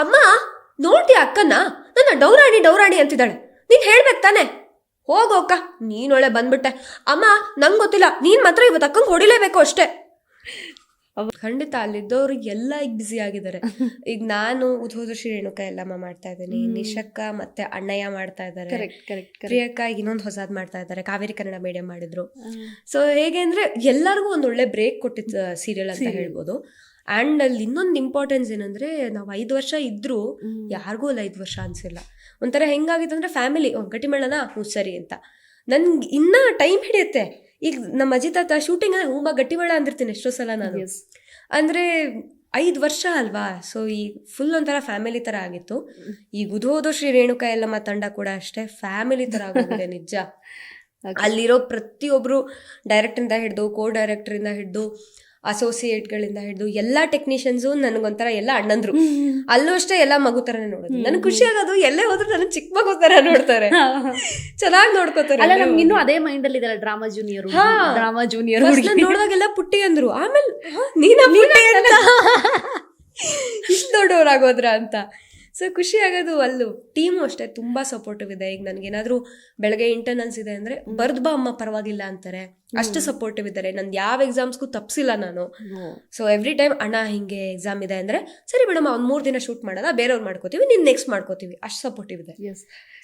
ಅಮ್ಮ ನೋಡ್ತೀಯ ಅಕ್ಕನ, ನನ್ನ ಡೌರಾಣಿ ಅಂತಿದ್ದಾಳೆ, ನೀನ್ ಹೇಳ್ಬೇಕು ತಾನೆ. ಹೋಗೋಕ, ನೀನೊಳ್ಳೆ ಬಂದ್ಬಿಟ್ಟೆ. ಅಮ್ಮ ನಂಗೆ ಗೊತ್ತಿಲ್ಲ, ನೀನ್ ಮಾತ್ರ ಇವತ್ತು ಅಕ್ಕಂಗೆ ಹೊಡಿಲೇಬೇಕು ಅಷ್ಟೇ. ಖಂಡಿತ ಅಲ್ಲಿದ್ದವ್ರು ಎಲ್ಲ ಈಗ ಬ್ಯುಸಿ ಆಗಿದ್ದಾರೆ. ಈಗ ನಾನು ಉದ್ಹೋದಶ್ರೀ ರೇಣುಕಾ ಎಲ್ಲಮ್ಮ ಮಾಡ್ತಾ ಇದ್ದೀನಿ, ನಿಶಕ್ಕ ಮತ್ತೆ ಅಣ್ಣಯ್ಯ ಮಾಡ್ತಾ ಇದ್ದಾರೆ, ಪ್ರಿಯಕ್ಕ ಈಗ ಇನ್ನೊಂದು ಹೊಸದ್ ಮಾಡ್ತಾ ಇದ್ದಾರೆ, ಕಾವೇರಿ ಕನ್ನಡ ಮೀಡಿಯಂ ಮಾಡಿದ್ರು. ಸೊ ಹೇಗೆ ಅಂದ್ರೆ ಎಲ್ಲರಿಗೂ ಒಂದ್ ಒಳ್ಳೆ ಬ್ರೇಕ್ ಕೊಟ್ಟಿದ್ದ ಸೀರಿಯಲ್ ಅಂತ ಹೇಳ್ಬೋದು. ಆ್ಯಂಡ್ ಅಲ್ಲಿ ಇನ್ನೊಂದು ಇಂಪಾರ್ಟೆನ್ಸ್ ಏನಂದ್ರೆ, ನಾವು 5 ವರ್ಷ ಇದ್ರೂ ಯಾರಿಗೂ ಅಲ್ಲಿ 5 ವರ್ಷ ಅನ್ಸಿಲ್ಲ. ಒಂಥರ ಹೆಂಗಾಗಿತ್ತು ಅಂದ್ರೆ ಫ್ಯಾಮಿಲಿ ಗಟ್ಟಿ ಮಾಡೋಣ ಸರಿ ಅಂತ. ನನ್ಗೆ ಇನ್ನ ಟೈಮ್ ಹಿಡಿಯುತ್ತೆ. ಈಗ ನಮ್ಮ ಅಜಿತ್ ತಾತ ಶೂಟಿಂಗ್ ಅಂದ್ರೆ ಹೂಮ ಗಟ್ಟಿ ಬೇಡ ಅಂದಿರ್ತೀನಿ ಎಷ್ಟೋ ಸಲ ನಾನು. ಅಂದ್ರೆ 5 ವರ್ಷ ಅಲ್ವಾ, ಸೊ ಈ ಫುಲ್ ಒಂಥರ ಫ್ಯಾಮಿಲಿ ತರ ಆಗಿತ್ತು. ಈಗ ಉದ್ಹೋದಶ್ರೀ ರೇಣುಕಾ ಎಲ್ಲಮ್ಮ ತಂಡ ಕೂಡ ಅಷ್ಟೇ ಫ್ಯಾಮಿಲಿ ತರ ಆಗೋಗಿದೆ ನಿಜ. ಅಲ್ಲಿರೋ ಪ್ರತಿಯೊಬ್ರು ಡೈರೆಕ್ಟರಿಂದ ಹಿಡಿದು, ಕೋ ಡೈರೆಕ್ಟರಿಂದ ಹಿಡಿದು, ಅಸೋಸಿಯೇಟ್ಗಳಿಂದ ಹಿಡಿದು ಎಲ್ಲ ಟೆಕ್ನಿಷಿಯನ್ಸು ನನಗೊಂಥರ ಎಲ್ಲ ಅಣ್ಣಂದ್ರು. ಅಲ್ಲೂ ಅಷ್ಟೇ ಎಲ್ಲ ಮಗು ತರನೇ ನೋಡೋದು. ನನಗೆ ಖುಷಿ ಆಗೋದು, ಎಲ್ಲೇ ಹೋದ್ರು ನನ್ನ ಚಿಕ್ಕ ಮಗು ತರ ನೋಡ್ತಾರೆ, ಚೆನ್ನಾಗಿ ನೋಡ್ಕೋತಾರೆ. ಇನ್ನೂ ಅದೇ ಮೈಂಡ್ ಅಲ್ಲಿ ಇದೆಲ್ಲ ಡ್ರಾಮಾ ಜೂನಿಯರ್ ನೋಡಿದಾಗೆಲ್ಲ ಪುಟ್ಟಿ ಅಂದ್ರು, ಆಮೇಲೆ ನೀನ ಇಷ್ಟು ದೊಡ್ಡವರಾಗೋದ್ರ ಅಂತ. ಸೊ ಖುಷಿ ಆಗೋದು. ಅಲ್ಲೂ ಟೀಮು ಅಷ್ಟೇ ತುಂಬಾ ಸಪೋರ್ಟಿವ್ ಇದೆ. ಈಗ ನನ್ಗೇನಾದ್ರೂ ಬೆಳಗ್ಗೆ ಇಂಟರ್ನಲ್ಸ್ ಇದೆ ಅಂದ್ರೆ ಬರ್ದ್ ಬಾ ಅಮ್ಮ ಪರವಾಗಿಲ್ಲ ಅಂತಾರೆ, ಅಷ್ಟು ಸಪೋರ್ಟಿವ್ ಇದ್ದಾರೆ. ನಂದು ಯಾವ ಎಕ್ಸಾಮ್ಸ್ಗೂ ತಪ್ಸಿಲ್ಲ ನಾನು. ಸೊ ಎವ್ರಿ ಟೈಮ್ ಅಣ್ಣ ಹಿಂಗೆ ಎಕ್ಸಾಮ್ ಇದೆ ಅಂದ್ರೆ ಸರಿ ಬಿಡಮ್ಮ, ಒಂದ್ 3 ದಿನ ಶೂಟ್ ಮಾಡೋದ, ಬೇರೆಯವ್ರು ಮಾಡ್ಕೋತೀವಿ, ನೀನ್ ನೆಕ್ಸ್ಟ್ ಮಾಡ್ಕೋತೀವಿ, ಅಷ್ಟು ಸಪೋರ್ಟಿವ್ ಇದೆ.